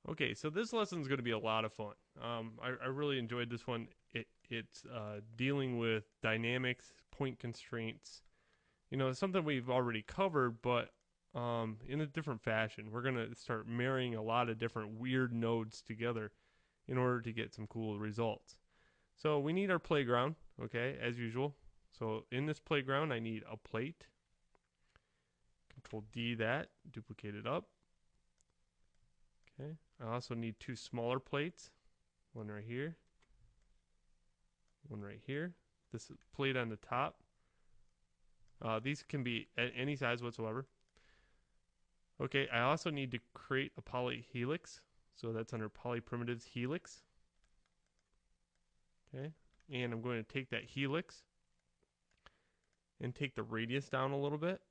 Okay, so this lesson is going to be a lot of fun. I really enjoyed this one. It's dealing with dynamics, point constraints. You know, it's something we've already covered, but in a different fashion. We're going to start marrying a lot of different weird nodes together in order to get some cool results. So we need our playground, okay, as usual. So in this playground, I need a plate. Control D that, duplicate it up. Okay. I also need two smaller plates, one right here, one right here. This plate on the top. These can be at any size whatsoever. Okay, I also need to create a polyhelix. So that's under polyprimitives helix. Okay, and I'm going to take that helix and take the radius down a little bit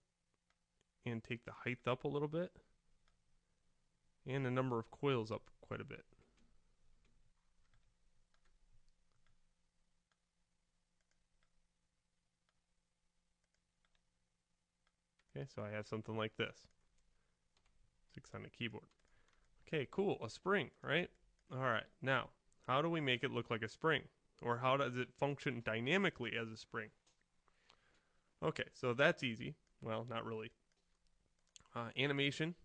and take the height up a little bit and the number of coils up quite a bit. Okay, so I have something like this. 6 on the keyboard. Okay, cool. A spring, right? All right. Now, how do we make it look like a spring? Or how does it function dynamically as a spring? Okay, so that's easy. Well, not really. Animation,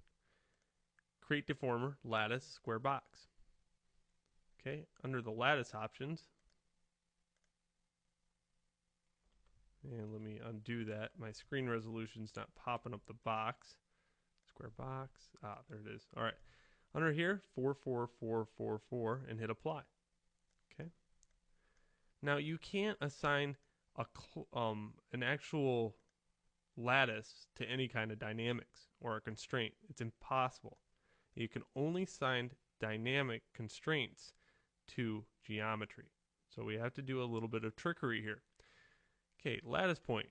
create deformer, lattice, square box. Okay, under the lattice options, and let me undo that. My screen resolution's not popping up the box. Square box. Ah, there it is. All right. Under here, 44444 and hit apply. Okay. Now you can't assign an actual lattice to any kind of dynamics or a constraint. It's impossible. You can only assign dynamic constraints to geometry. So we have to do a little bit of trickery here. Okay, lattice point.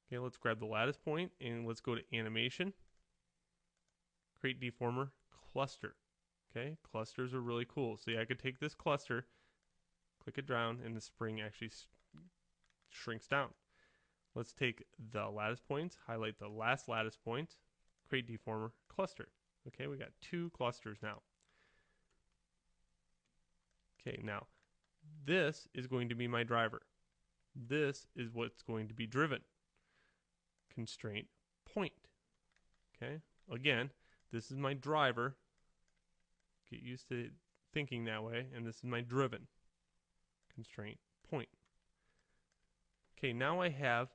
Okay, let's grab the lattice point and let's go to animation. Create deformer cluster. Okay, clusters are really cool. So yeah, I could take this cluster, click it down, and the spring actually shrinks down. Let's take the lattice points, highlight the last lattice point, create deformer cluster. Okay, we got two clusters now. Okay, now this is going to be my driver. This is what's going to be driven. Constraint point. Okay, again, this is my driver. Get used to thinking that way, and this is my driven. Constraint point. Okay, now I have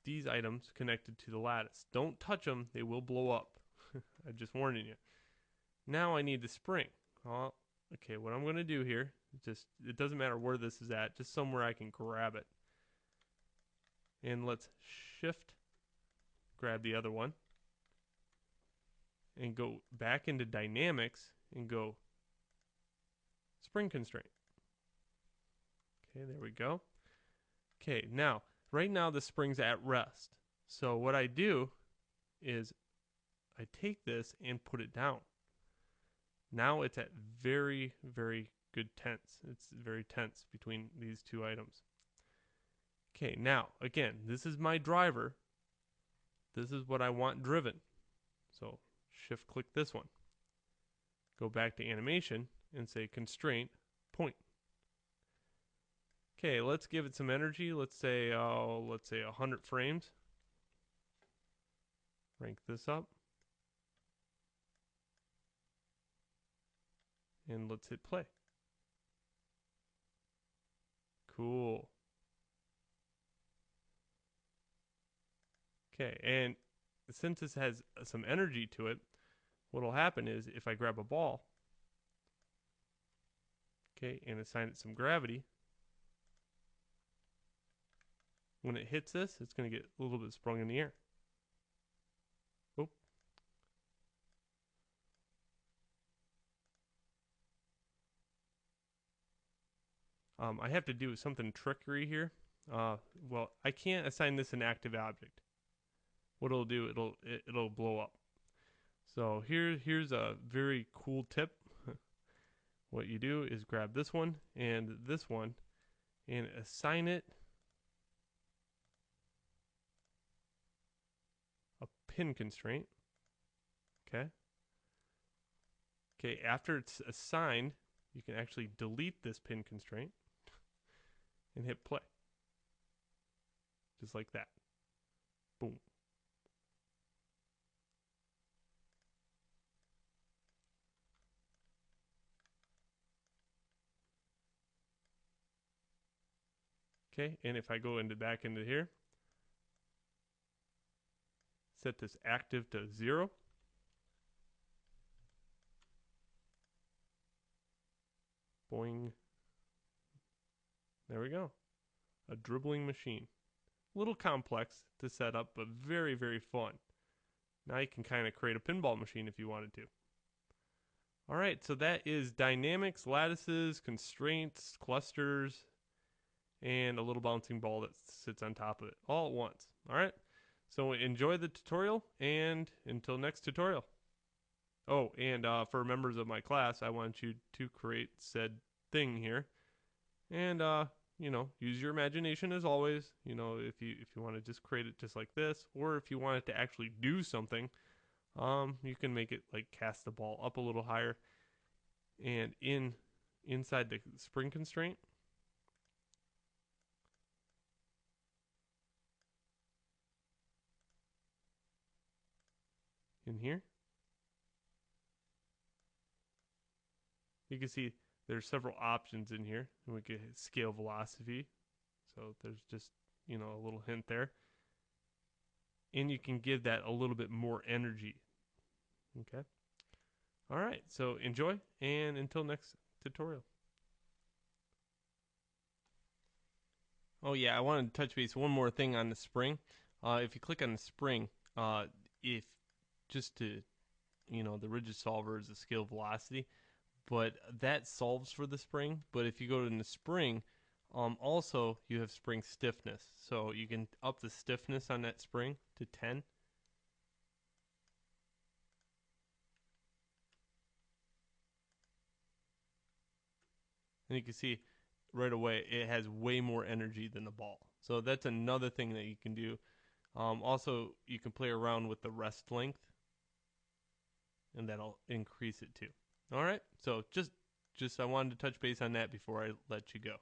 these items connected to the lattice. Don't touch them, they will blow up. I'm just warning you. Now I need the spring. Okay, what I'm going to do here, just it doesn't matter where this is at, just somewhere I can grab it. And let's shift, grab the other one, and go back into dynamics and go spring constraint. Okay, there we go. Okay, now, right now the spring's at rest. So what I do is I take this and put it down. Now it's at very, very good tense. It's very tense between these two items. Okay, now, again, this is my driver. This is what I want driven. So shift click this one. Go back to animation and say constraint point. Okay, let's give it some energy. Let's say 100 frames. Rank this up. And let's hit play. Cool. Okay, and since this has some energy to it, what'll happen is if I grab a ball, okay, and assign it some gravity, when it hits this, it's going to get a little bit sprung in the air. Oop. I have to do something trickery here. Well, I can't assign this an active object. What it'll do, it'll blow up. So here's a very cool tip. What you do is grab this one and assign it a pin constraint. Okay. Okay, after it's assigned, you can actually delete this pin constraint and hit play. Just like that. Boom. Okay, and if I go back into here, set this active to 0. Boing. There we go. A dribbling machine. A little complex to set up, but very, very fun. Now you can kind of create a pinball machine if you wanted to. All right, so that is dynamics, lattices, constraints, clusters, and a little bouncing ball that sits on top of it all at once. All right, so enjoy the tutorial, and until next tutorial. Oh, and for members of my class, I want you to create said thing here, and use your imagination as always. If you want to just create it just like this, or if you want it to actually do something, you can make it like cast the ball up a little higher, and inside the spring constraint, in here, you can see there's several options in here, and we can scale velocity. So there's just a little hint there, and you can give that a little bit more energy. Okay. All right. So enjoy, and until next tutorial. Oh yeah, I wanted to touch base one more thing on the spring. If you click on the spring, if just to the rigid solver is the scale velocity, but that solves for the spring. But if you go to the spring, also you have spring stiffness, so you can up the stiffness on that spring to 10. And you can see right away it has way more energy than the ball. So that's another thing that you can do. Also, you can play around with the rest length, and that'll increase it too. All right. So just I wanted to touch base on that before I let you go.